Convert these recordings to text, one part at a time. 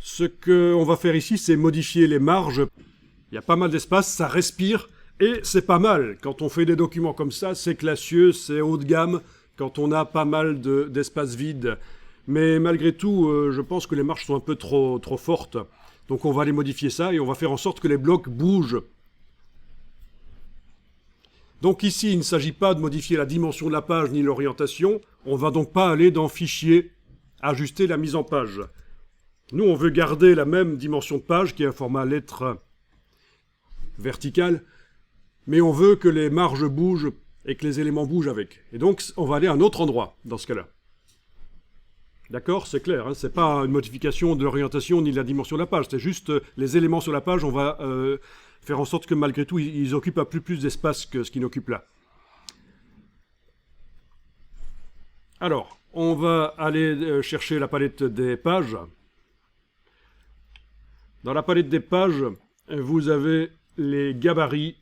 Ce qu'on va faire ici, c'est modifier les marges. Il y a pas mal d'espace, ça respire, et c'est pas mal. Quand on fait des documents comme ça, c'est classieux, c'est haut de gamme, quand on a pas mal d'espace vide. Mais malgré tout, je pense que les marges sont un peu trop fortes. Donc on va aller modifier ça, et on va faire en sorte que les blocs bougent. Donc ici, il ne s'agit pas de modifier la dimension de la page ni l'orientation. On ne va donc pas aller dans Fichier, ajuster la mise en page. Nous, on veut garder la même dimension de page, qui est un format lettre verticale, mais on veut que les marges bougent et que les éléments bougent avec. Et donc, on va aller à un autre endroit, dans ce cas-là. D'accord? C'est clair, hein, c'est pas une modification de l'orientation ni de la dimension de la page, c'est juste les éléments sur la page, on va faire en sorte que malgré tout, ils occupent un peu plus d'espace que ce qu'ils n'occupent là. Alors, on va aller chercher la palette des pages. Dans la palette des pages, vous avez les gabarits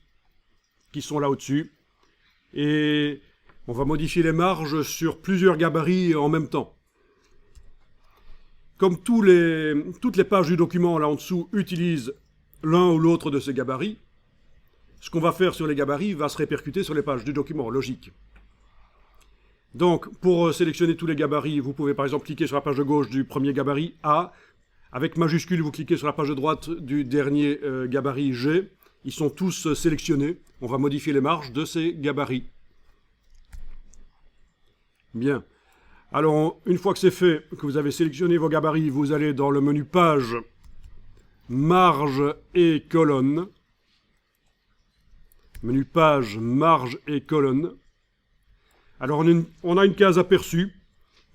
qui sont là au-dessus. Et on va modifier les marges sur plusieurs gabarits en même temps. Comme toutes les pages du document là en dessous utilisent l'un ou l'autre de ces gabarits, ce qu'on va faire sur les gabarits va se répercuter sur les pages du document, logique. Donc, pour sélectionner tous les gabarits, vous pouvez par exemple cliquer sur la page de gauche du premier gabarit A. Avec majuscule, vous cliquez sur la page de droite du dernier gabarit G. Ils sont tous sélectionnés. On va modifier les marges de ces gabarits. Bien. Alors, une fois que c'est fait, que vous avez sélectionné vos gabarits, vous allez dans le menu Page, Marge et Colonne. Menu Page, Marge et Colonne. Alors, on a une case aperçue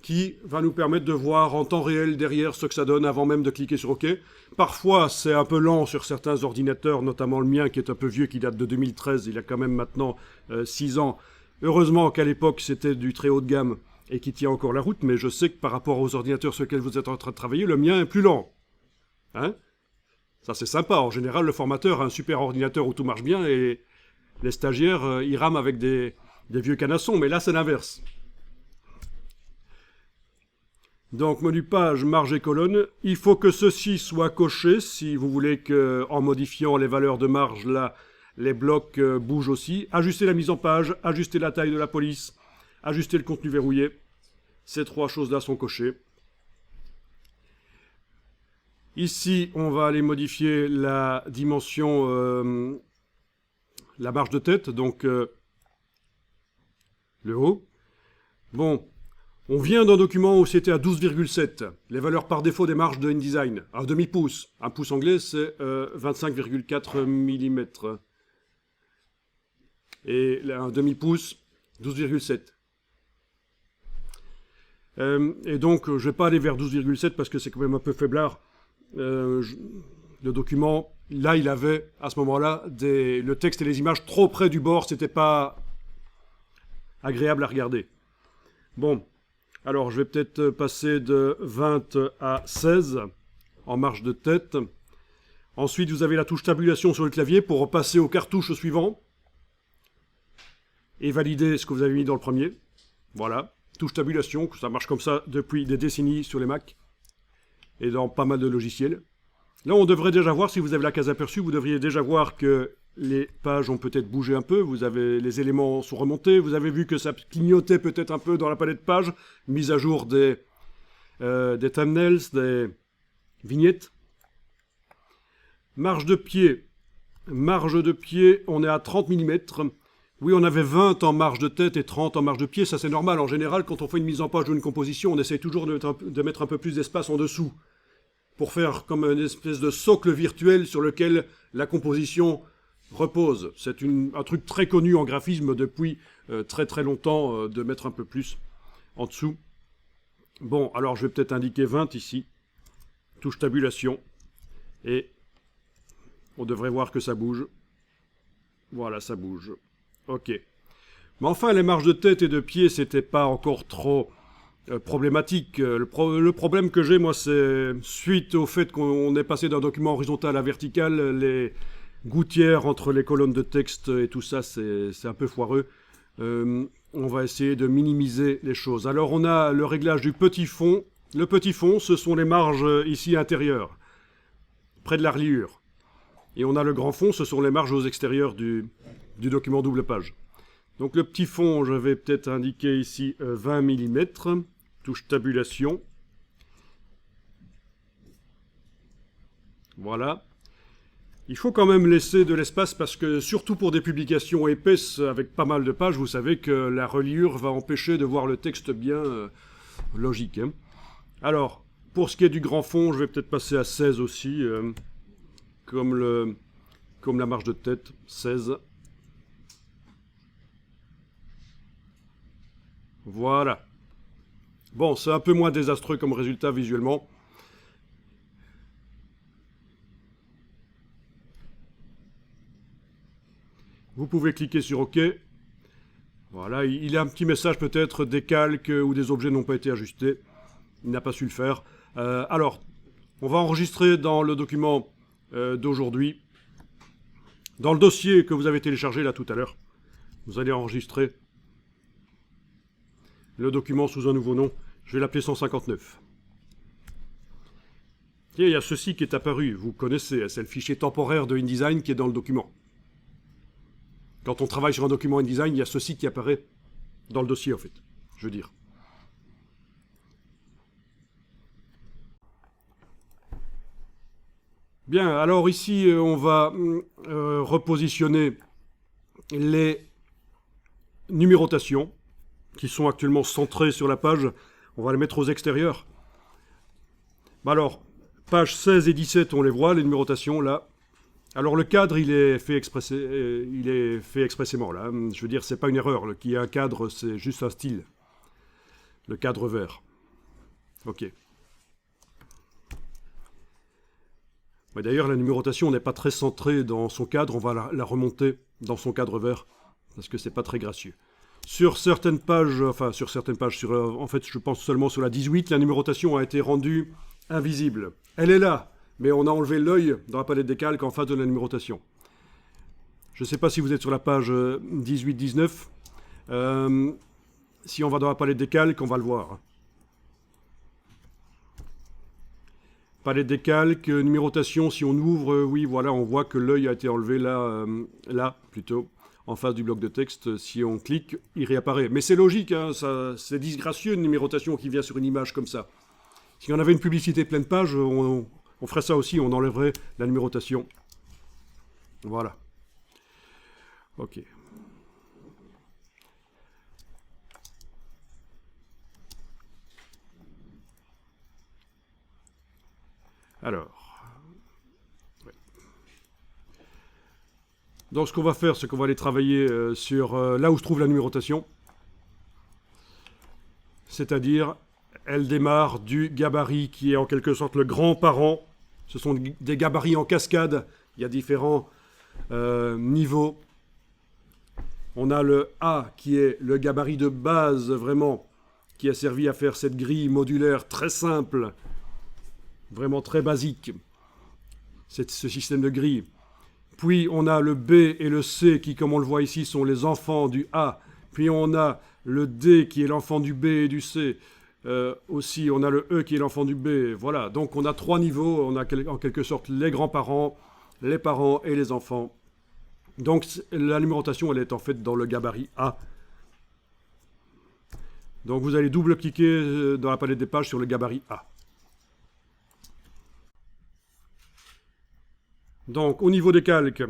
qui va nous permettre de voir en temps réel derrière ce que ça donne avant même de cliquer sur OK. Parfois, c'est un peu lent sur certains ordinateurs, notamment le mien qui est un peu vieux, qui date de 2013. Il a quand même maintenant 6 ans. Heureusement qu'à l'époque, c'était du très haut de gamme et qui tient encore la route, mais je sais que par rapport aux ordinateurs sur lesquels vous êtes en train de travailler, le mien est plus lent. Hein? Ça, c'est sympa. En général, le formateur a un super ordinateur où tout marche bien et les stagiaires, ils rament avec des vieux canassons, mais là, c'est l'inverse. Donc, menu page, marge et colonne. Il faut que ceci soit coché si vous voulez qu'en modifiant les valeurs de marge, là, les blocs bougent aussi. Ajuster la mise en page, ajuster la taille de la police, ajuster le contenu verrouillé. Ces trois choses-là sont cochées. Ici, on va aller modifier la dimension, la marge de tête, donc le haut. Bon. On vient d'un document où c'était à 12,7, les valeurs par défaut des marges de InDesign, un demi-pouce. Un pouce anglais, c'est 25,4 mm. Et un demi-pouce, 12,7. Et donc, je ne vais pas aller vers 12,7 parce que c'est quand même un peu faiblard. Le document, là, il avait, à ce moment-là, le texte et les images trop près du bord, c'était pas agréable à regarder. Bon. Alors, je vais peut-être passer de 20 à 16 en marge de tête. Ensuite, vous avez la touche tabulation sur le clavier pour repasser aux cartouches suivant et valider ce que vous avez mis dans le premier. Voilà, touche tabulation, ça marche comme ça depuis des décennies sur les Mac et dans pas mal de logiciels. Là, on devrait déjà voir, si vous avez la case aperçue, vous devriez déjà voir que les pages ont peut-être bougé un peu, vous avez les éléments sont remontés, vous avez vu que ça clignotait peut-être un peu dans la palette page, mise à jour des thumbnails, des vignettes. Marge de pied, on est à 30 mm. Oui, on avait 20 en marge de tête et 30 en marge de pied, ça c'est normal. En général, quand on fait une mise en page ou une composition, on essaie toujours de mettre un peu plus d'espace en dessous, pour faire comme une espèce de socle virtuel sur lequel la composition repose. C'est un truc très connu en graphisme depuis très très longtemps, de mettre un peu plus en dessous. Bon, alors je vais peut-être indiquer 20 ici. Touche tabulation. Et on devrait voir que ça bouge. Voilà, ça bouge. Ok. Mais enfin, les marges de tête et de pied, c'était pas encore trop problématique. Le problème que j'ai, moi, c'est suite au fait qu'on est passé d'un document horizontal à vertical, les gouttières entre les colonnes de texte et tout ça, c'est un peu foireux. On va essayer de minimiser les choses. Alors, on a le réglage du petit fond Le petit fond, ce sont les marges ici intérieures, près de la reliure. Et on a le grand fond, ce sont les marges aux extérieurs du document double page. Donc le petit fond, je vais peut-être indiquer ici 20 mm, touche tabulation. Voilà. Il faut quand même laisser de l'espace parce que, surtout pour des publications épaisses avec pas mal de pages, vous savez que la reliure va empêcher de voir le texte bien logique. Hein. Alors, pour ce qui est du grand fond, je vais peut-être passer à 16 aussi, comme la marge de tête, 16. Voilà. Bon, c'est un peu moins désastreux comme résultat visuellement. Vous pouvez cliquer sur OK. Voilà, il y a un petit message peut-être des calques ou des objets n'ont pas été ajustés. Il n'a pas su le faire. Alors, on va enregistrer dans le document d'aujourd'hui, dans le dossier que vous avez téléchargé là tout à l'heure, vous allez enregistrer le document sous un nouveau nom. Je vais l'appeler 159. Et il y a ceci qui est apparu, vous connaissez, c'est le fichier temporaire de InDesign qui est dans le document. Quand on travaille sur un document InDesign, il y a ceci qui apparaît dans le dossier, en fait, je veux dire. Bien, alors ici, on va repositionner les numérotations qui sont actuellement centrées sur la page. On va les mettre aux extérieurs. Alors, pages 16 et 17, on les voit, les numérotations, là. Alors le cadre, il est fait expressément, là. Je veux dire, c'est pas une erreur. Qu'il y ait un cadre, c'est juste un style. Le cadre vert. OK. D'ailleurs, la numérotation n'est pas très centrée dans son cadre. On va la remonter dans son cadre vert, parce que c'est pas très gracieux. Sur certaines pages, en fait, je pense seulement sur la 18, la numérotation a été rendue invisible. Elle est là, mais on a enlevé l'œil dans la palette des calques en face de la numérotation. Je ne sais pas si vous êtes sur la page 18-19. Si on va dans la palette des calques, on va le voir. Palette des calques, numérotation, si on ouvre, oui, voilà, on voit que l'œil a été enlevé là, plutôt, en face du bloc de texte. Si on clique, il réapparaît. Mais c'est logique, hein, c'est disgracieux une numérotation qui vient sur une image comme ça. Si on avait une publicité pleine page, on ferait ça aussi, on enlèverait la numérotation. Voilà. OK. Alors. Ouais. Donc ce qu'on va faire, c'est qu'on va aller travailler sur là où se trouve la numérotation. C'est-à-dire, elle démarre du gabarit qui est en quelque sorte le grand-parent. Ce sont des gabarits en cascade. Il y a différents niveaux. On a le A qui est le gabarit de base, vraiment, qui a servi à faire cette grille modulaire très simple, vraiment très basique, ce système de grille. Puis on a le B et le C qui, comme on le voit ici, sont les enfants du A. Puis on a le D qui est l'enfant du B et du C. Aussi, on a le E qui est l'enfant du B. Voilà, donc on a 3 niveaux. On a en quelque sorte les grands-parents, les parents et les enfants. Donc la numérotation, elle est en fait dans le gabarit A. Donc vous allez double-cliquer dans la palette des pages sur le gabarit A. Donc au niveau des calques,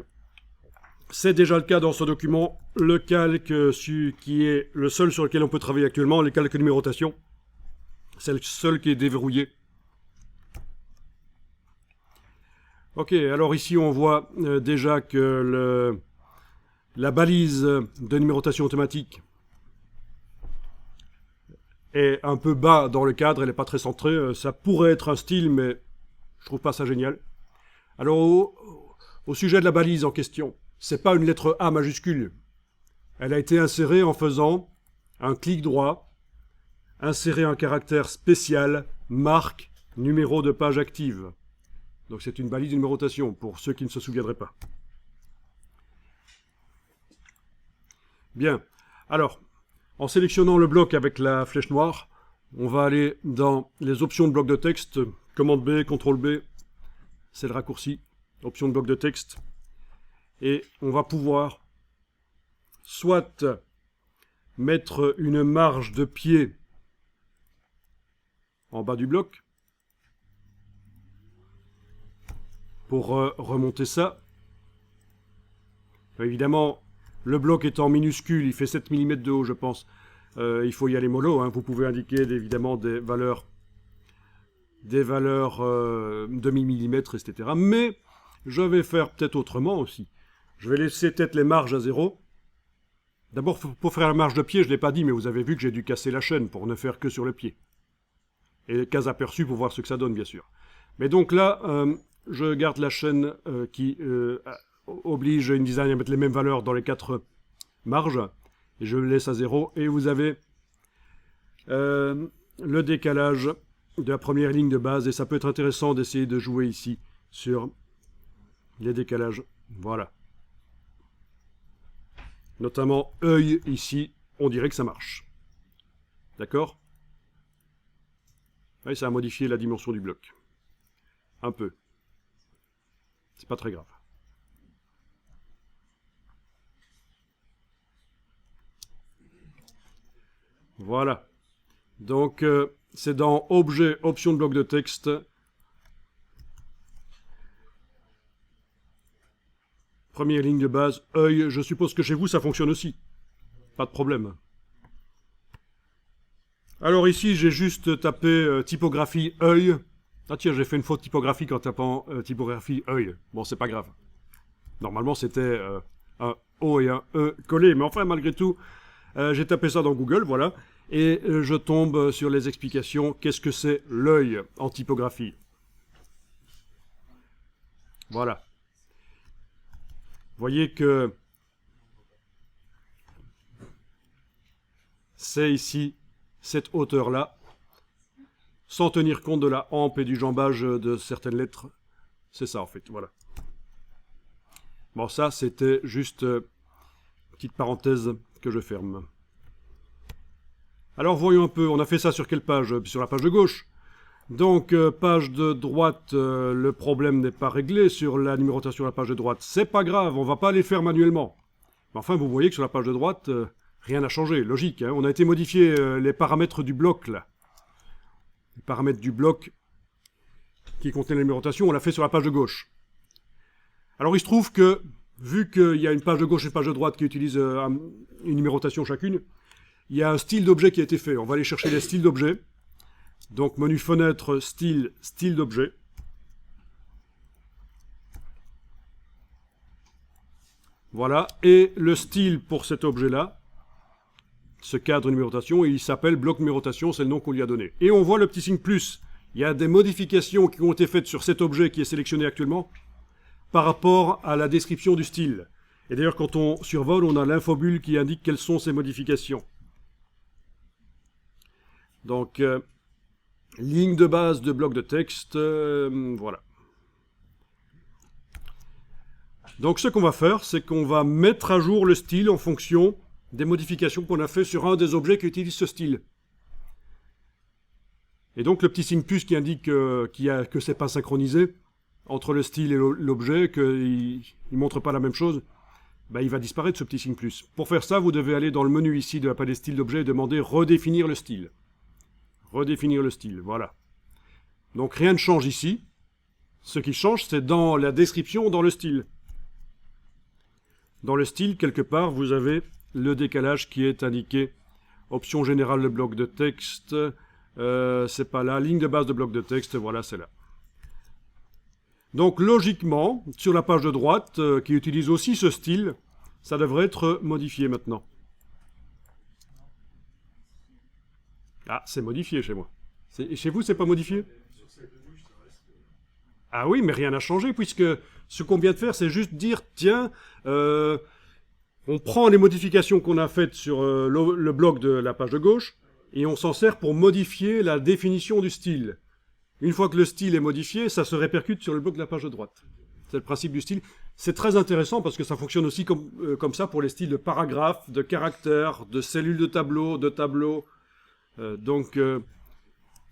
c'est déjà le cas dans ce document. Le calque qui est le seul sur lequel on peut travailler actuellement, les calques numérotation, c'est le seul qui est déverrouillé. Ok, alors ici on voit déjà que la balise de numérotation automatique est un peu bas dans le cadre, elle n'est pas très centrée. Ça pourrait être un style, mais je trouve pas ça génial. Alors au sujet de la balise en question, c'est pas une lettre A majuscule. Elle a été insérée en faisant un clic droit, insérer un caractère spécial, marque, numéro de page active. Donc c'est une balise de numérotation, pour ceux qui ne se souviendraient pas. Bien. Alors, en sélectionnant le bloc avec la flèche noire, On va aller dans les options de bloc de texte. Commande B, CTRL B, c'est le raccourci. Option de bloc de texte. Et on va pouvoir soit mettre une marge de pied en bas du bloc pour remonter ça. Évidemment, le bloc étant minuscule, il fait 7 mm de haut, je pense. Il faut y aller mollo, hein. Vous pouvez indiquer évidemment des valeurs demi-millimètre, etc. Mais je vais faire peut-être autrement aussi. Je vais laisser peut-être les marges à 0. D'abord, pour faire la marge de pied, je ne l'ai pas dit, mais vous avez vu que j'ai dû casser la chaîne pour ne faire que sur le pied. Et cas aperçu pour voir ce que ça donne, bien sûr. Mais donc là, je garde la chaîne qui oblige InDesign à mettre les mêmes valeurs dans les 4 marges. Et je le laisse à 0. Et vous avez le décalage de la première ligne de base. Et ça peut être intéressant d'essayer de jouer ici sur les décalages. Voilà. Notamment œil ici, on dirait que ça marche. D'accord? Oui, ça a modifié la dimension du bloc. Un peu. C'est pas très grave. Voilà. Donc, c'est dans Objet, Option de bloc de texte. Première ligne de base, œil. Je suppose que chez vous, ça fonctionne aussi. Pas de problème. Alors ici, j'ai juste tapé typographie œil. Ah tiens, j'ai fait une faute typographique en tapant typographie œil. Bon, c'est pas grave. Normalement, c'était un O et un E collés. Mais enfin, malgré tout, j'ai tapé ça dans Google, voilà. Et je tombe sur les explications. Qu'est-ce que c'est l'œil en typographie? Voilà. Vous voyez que c'est ici cette hauteur-là, sans tenir compte de la hampe et du jambage de certaines lettres. C'est ça, en fait, voilà. Bon, ça, c'était juste une petite parenthèse que je ferme. Alors, voyons un peu, on a fait ça sur quelle page? Sur la page de gauche. Donc, page de droite, le problème n'est pas réglé. Sur la numérotation de la page de droite, c'est pas grave, on va pas les faire manuellement. Mais enfin, vous voyez que sur la page de droite, rien n'a changé, logique. Hein, on a été modifier les paramètres du bloc, là. Les paramètres du bloc qui contiennent la numérotation, on l'a fait sur la page de gauche. Alors, il se trouve que, vu qu'il y a une page de gauche et une page de droite qui utilisent une numérotation chacune, il y a un style d'objet qui a été fait. On va aller chercher les styles d'objet. Donc, menu fenêtre, style, style d'objet. Voilà. Et le style pour cet objet-là, ce cadre numérotation, il s'appelle bloc numérotation, c'est le nom qu'on lui a donné. Et on voit le petit signe plus. Il y a des modifications qui ont été faites sur cet objet qui est sélectionné actuellement par rapport à la description du style. Et d'ailleurs, quand on survole, on a l'infobulle qui indique quelles sont ces modifications. Donc, ligne de base de bloc de texte, voilà. Donc, ce qu'on va faire, c'est qu'on va mettre à jour le style en fonction des modifications qu'on a fait sur un des objets qui utilise ce style. Et donc, le petit signe plus qui indique que c'est pas synchronisé entre le style et l'objet, qu'il ne montre pas la même chose, ben, il va disparaître ce petit signe plus. Pour faire ça, vous devez aller dans le menu ici de la palette style d'objet et demander redéfinir le style. Redéfinir le style, voilà. Donc rien ne change ici. Ce qui change, c'est dans la description, dans le style. Dans le style, quelque part, vous avez le décalage qui est indiqué. Option générale, le bloc de texte. C'est pas là. Ligne de base de bloc de texte, voilà, c'est là. Donc logiquement, sur la page de droite, qui utilise aussi ce style, ça devrait être modifié maintenant. Ah, c'est modifié chez moi. Chez vous, c'est pas modifié? Ah oui, mais rien n'a changé, puisque ce qu'on vient de faire, c'est juste dire, tiens, on prend les modifications qu'on a faites sur le bloc de la page de gauche, et on s'en sert pour modifier la définition du style. Une fois que le style est modifié, ça se répercute sur le bloc de la page de droite. C'est le principe du style. C'est très intéressant parce que ça fonctionne aussi comme ça pour les styles de paragraphes, de caractères, de cellules de tableau, Donc,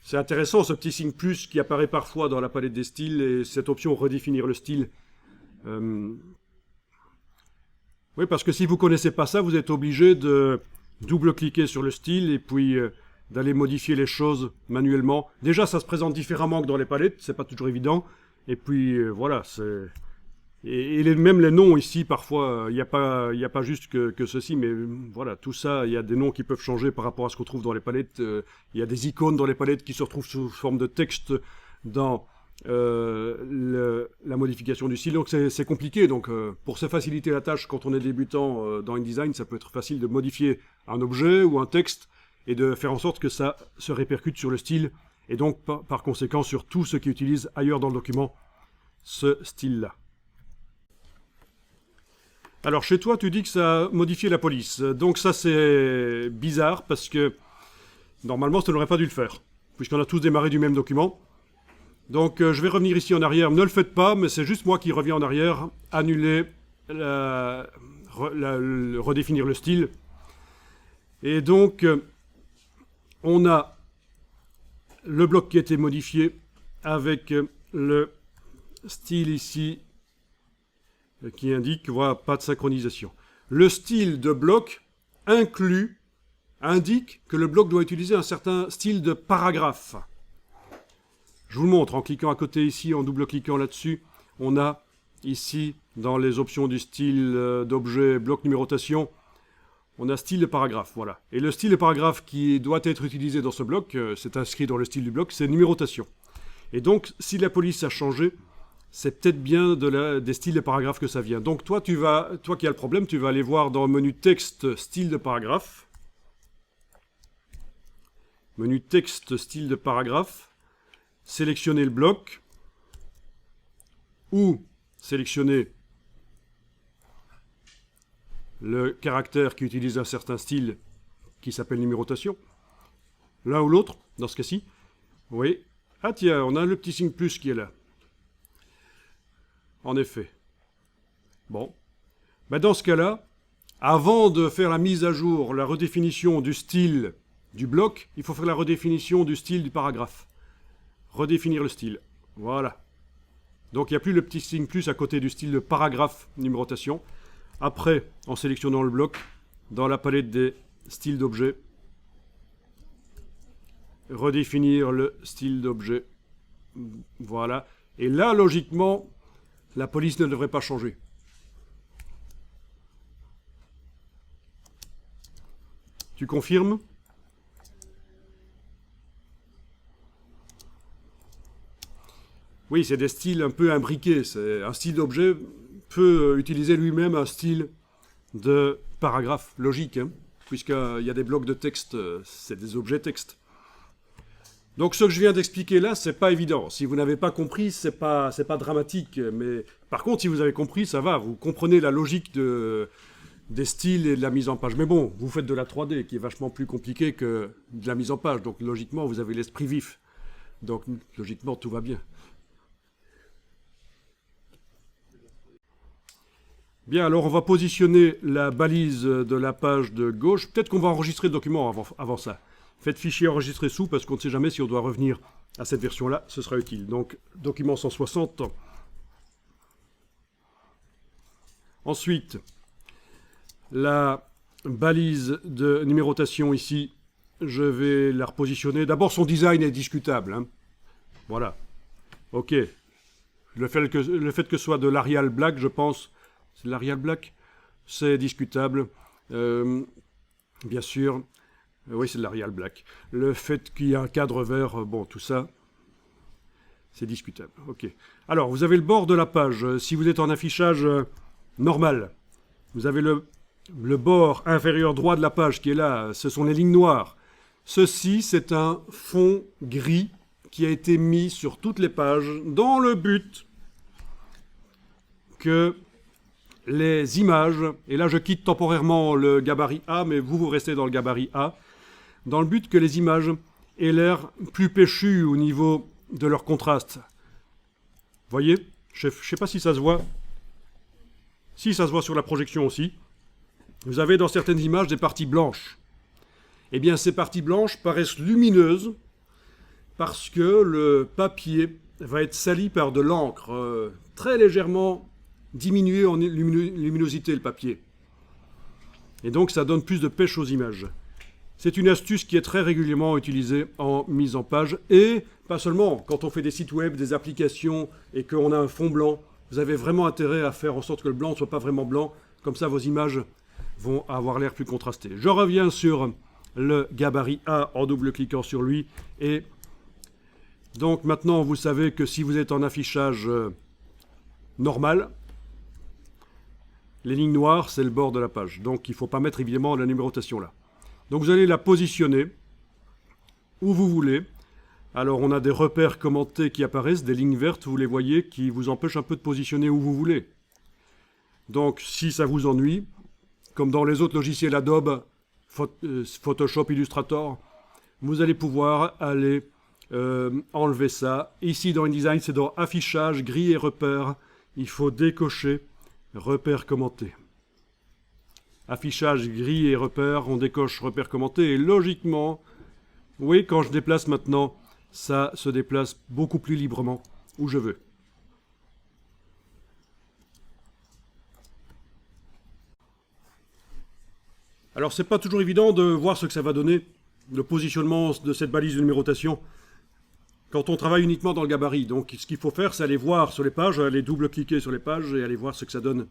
C'est intéressant ce petit signe plus qui apparaît parfois dans la palette des styles et cette option redéfinir le style. Oui, parce que si vous ne connaissez pas ça, vous êtes obligé de double-cliquer sur le style et puis d'aller modifier les choses manuellement. Déjà, ça se présente différemment que dans les palettes, c'est pas toujours évident. Et puis voilà, c'est... Et même les noms ici, parfois, il n'y a pas juste que ceci, mais voilà, tout ça, il y a des noms qui peuvent changer par rapport à ce qu'on trouve dans les palettes. Il y a des icônes dans les palettes qui se retrouvent sous forme de texte dans la modification du style. Donc c'est compliqué. Donc pour se faciliter la tâche, quand on est débutant dans InDesign, ça peut être facile de modifier un objet ou un texte et de faire en sorte que ça se répercute sur le style et donc par conséquent sur tout ce qui utilise ailleurs dans le document ce style-là. Alors chez toi, tu dis que ça a modifié la police. Donc ça c'est bizarre parce que normalement ça n'aurait pas dû le faire, puisqu'on a tous démarré du même document. Donc je vais revenir ici en arrière. Ne le faites pas, mais c'est juste moi qui reviens en arrière, annuler, redéfinir le style. Et donc on a le bloc qui a été modifié avec le style ici qui indique, voilà, pas de synchronisation. Le style de bloc indique que le bloc doit utiliser un certain style de paragraphe. Je vous le montre en cliquant à côté ici, en double-cliquant là-dessus. On a ici, dans les options du style d'objet bloc numérotation, on a style de paragraphe, voilà. Et le style de paragraphe qui doit être utilisé dans ce bloc, c'est inscrit dans le style du bloc, c'est numérotation. Et donc, si la police a changé, c'est peut-être bien des styles de paragraphe que ça vient. Donc toi qui as le problème, tu vas aller voir dans le menu texte, style de paragraphe. Menu texte, style de paragraphe. Sélectionner le bloc. Ou sélectionner le caractère qui utilise un certain style qui s'appelle numérotation. L'un ou l'autre, dans ce cas-ci. Oui. Ah tiens, on a le petit signe plus qui est là. En effet. Bon. Ben dans ce cas-là, avant de faire la mise à jour, la redéfinition du style du bloc, il faut faire la redéfinition du style du paragraphe. Redéfinir le style. Voilà. Donc il n'y a plus le petit signe plus à côté du style de paragraphe numérotation. Après, en sélectionnant le bloc, dans la palette des styles d'objets, redéfinir le style d'objet. Voilà. Et là, logiquement, la police ne devrait pas changer. Tu confirmes? Oui, c'est des styles un peu imbriqués. Un style d'objet peut utiliser lui-même un style de paragraphe logique, hein, puisqu'il y a des blocs de texte, c'est des objets texte. Donc ce que je viens d'expliquer là, c'est pas évident. Si vous n'avez pas compris, c'est pas dramatique. Mais par contre, si vous avez compris, ça va. Vous comprenez la logique des styles et de la mise en page. Mais bon, vous faites de la 3D qui est vachement plus compliquée que de la mise en page. Donc logiquement, vous avez l'esprit vif. Donc logiquement, tout va bien. Bien, alors on va positionner la balise de la page de gauche. Peut-être qu'on va enregistrer le document avant ça. Faites fichier enregistrer sous parce qu'on ne sait jamais si on doit revenir à cette version-là, ce sera utile. Donc, document 160. Ensuite, la balise de numérotation ici, je vais la repositionner. D'abord, son design est discutable, hein. Voilà. OK. Le fait que ce soit de l'Arial Black, je pense, c'est de l'Arial Black, c'est discutable. Bien sûr. Oui, c'est de l'Arial Black. Le fait qu'il y ait un cadre vert, bon, tout ça, c'est discutable. OK. Alors, vous avez le bord de la page. Si vous êtes en affichage normal, vous avez le bord inférieur droit de la page qui est là. Ce sont les lignes noires. Ceci, c'est un fond gris qui a été mis sur toutes les pages dans le but que les images, et là je quitte temporairement le gabarit A, mais vous restez dans le gabarit A, dans le but que les images aient l'air plus péchues au niveau de leur contraste. Voyez? Je ne sais pas si ça se voit. Si, ça se voit sur la projection aussi. Vous avez dans certaines images des parties blanches. Eh bien, ces parties blanches paraissent lumineuses parce que le papier va être sali par de l'encre, très légèrement diminuée en luminosité, le papier. Et donc ça donne plus de pêche aux images. C'est une astuce qui est très régulièrement utilisée en mise en page, et pas seulement, quand on fait des sites web, des applications, et qu'on a un fond blanc, vous avez vraiment intérêt à faire en sorte que le blanc ne soit pas vraiment blanc, comme ça vos images vont avoir l'air plus contrastées. Je reviens sur le gabarit A en double-cliquant sur lui, et donc maintenant vous savez que si vous êtes en affichage normal, les lignes noires c'est le bord de la page, donc il ne faut pas mettre évidemment la numérotation là. Donc vous allez la positionner où vous voulez. Alors on a des repères commentés qui apparaissent, des lignes vertes, vous les voyez, qui vous empêchent un peu de positionner où vous voulez. Donc si ça vous ennuie, comme dans les autres logiciels Adobe, Photoshop, Illustrator, vous allez pouvoir aller enlever ça. Ici dans InDesign, c'est dans Affichage, Grille et Repères. Il faut décocher Repères commentés. Affichage, grille et repères, on décoche repères commentés, et logiquement, oui, quand je déplace maintenant, ça se déplace beaucoup plus librement où je veux. Alors c'est pas toujours évident de voir ce que ça va donner, le positionnement de cette balise de numérotation, quand on travaille uniquement dans le gabarit. Donc ce qu'il faut faire, c'est aller voir sur les pages, aller double-cliquer sur les pages et aller voir ce que ça donne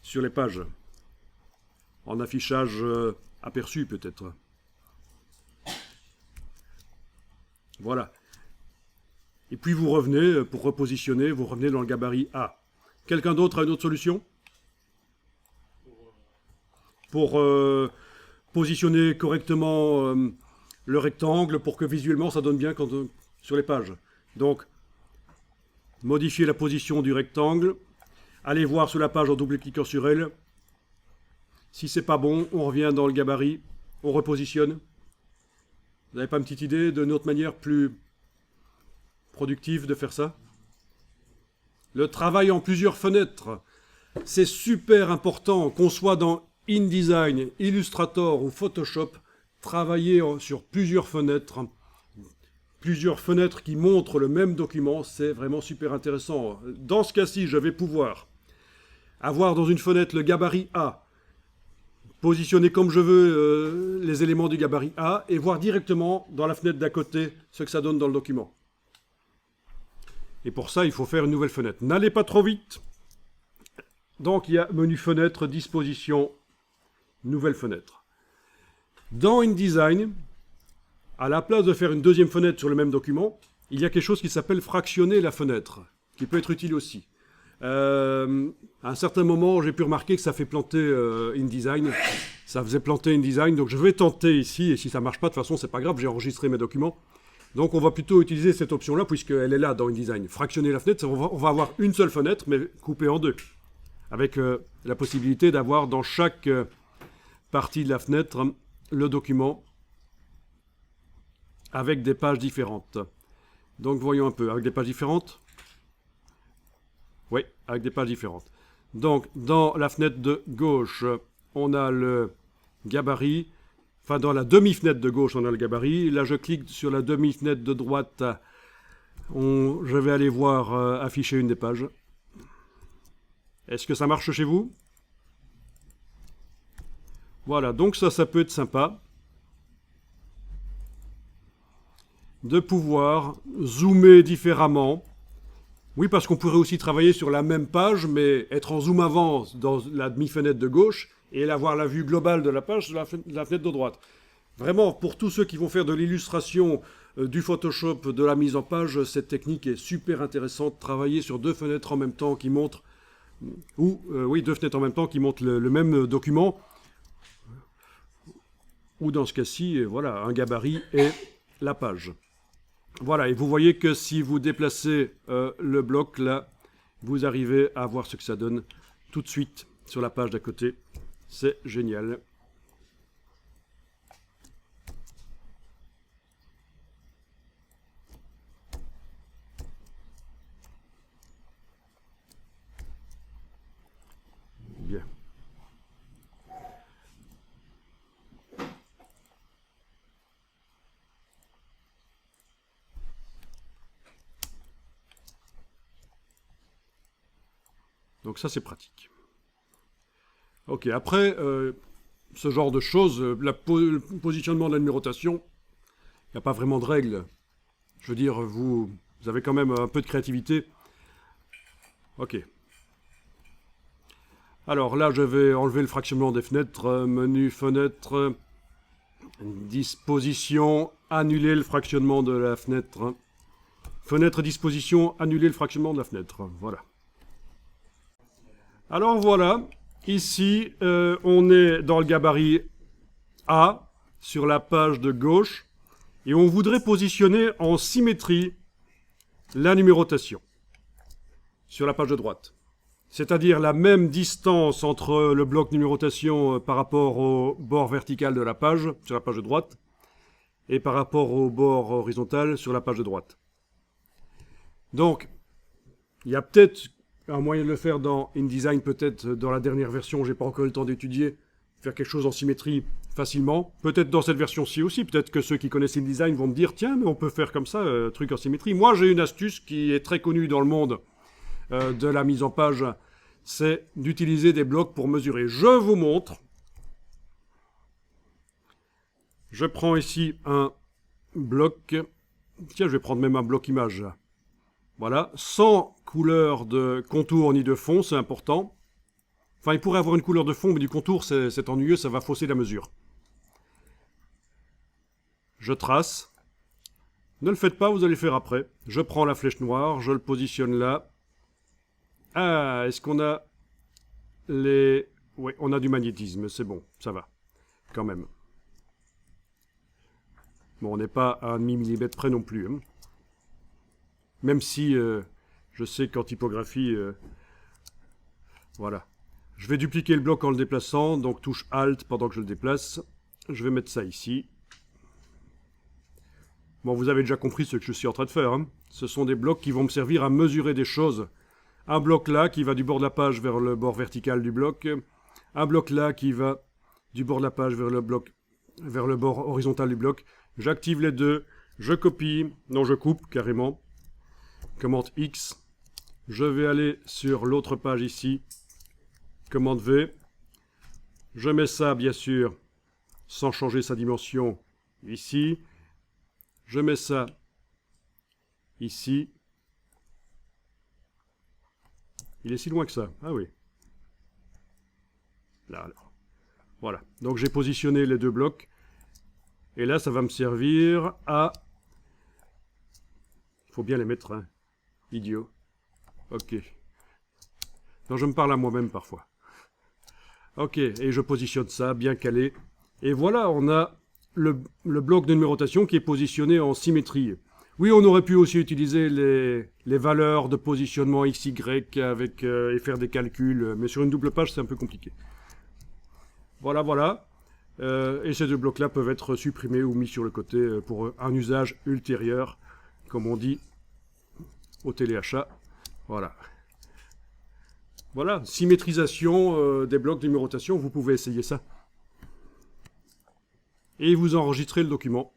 sur les pages. En affichage aperçu peut-être. Voilà. Et puis vous revenez, pour repositionner, vous revenez dans le gabarit A. Quelqu'un d'autre a une autre solution? Pour positionner correctement le rectangle, pour que visuellement ça donne bien sur les pages. Donc, modifier la position du rectangle, allez voir sur la page en double-cliquant sur elle. Si c'est pas bon, on revient dans le gabarit, on repositionne. Vous n'avez pas une petite idée d'une autre manière plus productive de faire ça? Le travail en plusieurs fenêtres, c'est super important, qu'on soit dans InDesign, Illustrator ou Photoshop, travailler sur plusieurs fenêtres qui montrent le même document, c'est vraiment super intéressant. Dans ce cas-ci, je vais pouvoir avoir dans une fenêtre le gabarit A, positionner comme je veux les éléments du gabarit A et voir directement dans la fenêtre d'à côté ce que ça donne dans le document. Et pour ça, il faut faire une nouvelle fenêtre. N'allez pas trop vite. Donc, il y a menu fenêtre, disposition, nouvelle fenêtre. Dans InDesign, à la place de faire une deuxième fenêtre sur le même document, il y a quelque chose qui s'appelle fractionner la fenêtre, qui peut être utile aussi. À un certain moment, j'ai pu remarquer que ça fait planter InDesign. Ça faisait planter InDesign, donc je vais tenter ici, et si ça ne marche pas, de toute façon, c'est pas grave, j'ai enregistré mes documents. Donc on va plutôt utiliser cette option-là, puisqu'elle est là dans InDesign. Fractionner la fenêtre, on va avoir une seule fenêtre, mais coupée en deux. Avec la possibilité d'avoir dans chaque partie de la fenêtre le document avec des pages différentes. Donc voyons un peu, avec des pages différentes. Oui, avec des pages différentes. Donc, dans la fenêtre de gauche, on a le gabarit. Enfin, dans la demi-fenêtre de gauche, on a le gabarit. Là, je clique sur la demi-fenêtre de droite. Je vais aller voir afficher une des pages. Est-ce que ça marche chez vous? Voilà, donc ça peut être sympa de pouvoir zoomer différemment. Oui, parce qu'on pourrait aussi travailler sur la même page, mais être en zoom avant dans la demi-fenêtre de gauche et avoir la vue globale de la page sur la fenêtre de droite. Vraiment, pour tous ceux qui vont faire de l'illustration, du Photoshop, de la mise en page, cette technique est super intéressante. Travailler sur deux fenêtres en même temps qui montrent, deux fenêtres en même temps qui montrent le même document, ou dans ce cas-ci, voilà, un gabarit et la page. Voilà, et vous voyez que si vous déplacez le bloc là, vous arrivez à voir ce que ça donne tout de suite sur la page d'à côté. C'est génial. Bien. Donc ça, c'est pratique. Ok, après, ce genre de choses, le positionnement de la numérotation, il n'y a pas vraiment de règles. Je veux dire, vous avez quand même un peu de créativité. Ok. Alors là, je vais enlever le fractionnement des fenêtres. Menu, fenêtre, disposition, annuler le fractionnement de la fenêtre. Fenêtre, disposition, annuler le fractionnement de la fenêtre. Voilà. Alors voilà, ici, on est dans le gabarit A, sur la page de gauche, et on voudrait positionner en symétrie la numérotation sur la page de droite. C'est-à-dire la même distance entre le bloc numérotation par rapport au bord vertical de la page, sur la page de droite, et par rapport au bord horizontal sur la page de droite. Donc, il y a peut-être un moyen de le faire dans InDesign, peut-être dans la dernière version, j'ai pas encore eu le temps d'étudier, faire quelque chose en symétrie facilement. Peut-être dans cette version-ci aussi, peut-être que ceux qui connaissent InDesign vont me dire, tiens, mais on peut faire comme ça, un truc en symétrie. Moi, j'ai une astuce qui est très connue dans le monde de la mise en page, c'est d'utiliser des blocs pour mesurer. Je vous montre. Je prends ici un bloc. Tiens, je vais prendre même un bloc image. Voilà, sans couleur de contour ni de fond, c'est important. Enfin, il pourrait avoir une couleur de fond, mais du contour, c'est ennuyeux, ça va fausser la mesure. Je trace. Ne le faites pas, vous allez le faire après. Je prends la flèche noire, je le positionne là. Ah, est-ce qu'on a les... Oui, on a du magnétisme, c'est bon, ça va, quand même. Bon, on n'est pas à 1,5 millimètre près non plus. Hein. Même si, je sais qu'en typographie... voilà. Je vais dupliquer le bloc en le déplaçant, donc touche Alt pendant que je le déplace. Je vais mettre ça ici. Bon, vous avez déjà compris ce que je suis en train de faire. Hein. Ce sont des blocs qui vont me servir à mesurer des choses. Un bloc là qui va du bord de la page vers le bord vertical du bloc. Un bloc là qui va du bord de la page vers le bord horizontal du bloc. J'active les deux. Je copie. Non, je coupe carrément. Commande X. Je vais aller sur l'autre page ici. Commande V. Je mets ça, bien sûr, sans changer sa dimension, ici. Je mets ça ici. Il est si loin que ça. Ah oui. Là, alors. Voilà. Donc j'ai positionné les deux blocs. Et là, ça va me servir à... Il faut bien les mettre, hein. Idiot. Ok. Non, je me parle à moi-même parfois. Ok, et je positionne ça, bien calé. Et voilà, on a le bloc de numérotation qui est positionné en symétrie. Oui, on aurait pu aussi utiliser les valeurs de positionnement x, y avec, et faire des calculs, mais sur une double page, c'est un peu compliqué. Voilà, voilà. Et ces deux blocs-là peuvent être supprimés ou mis sur le côté pour un usage ultérieur, comme on dit au téléachat. Voilà. Voilà, symétrisation des blocs de numérotation, vous pouvez essayer ça. Et vous enregistrez le document.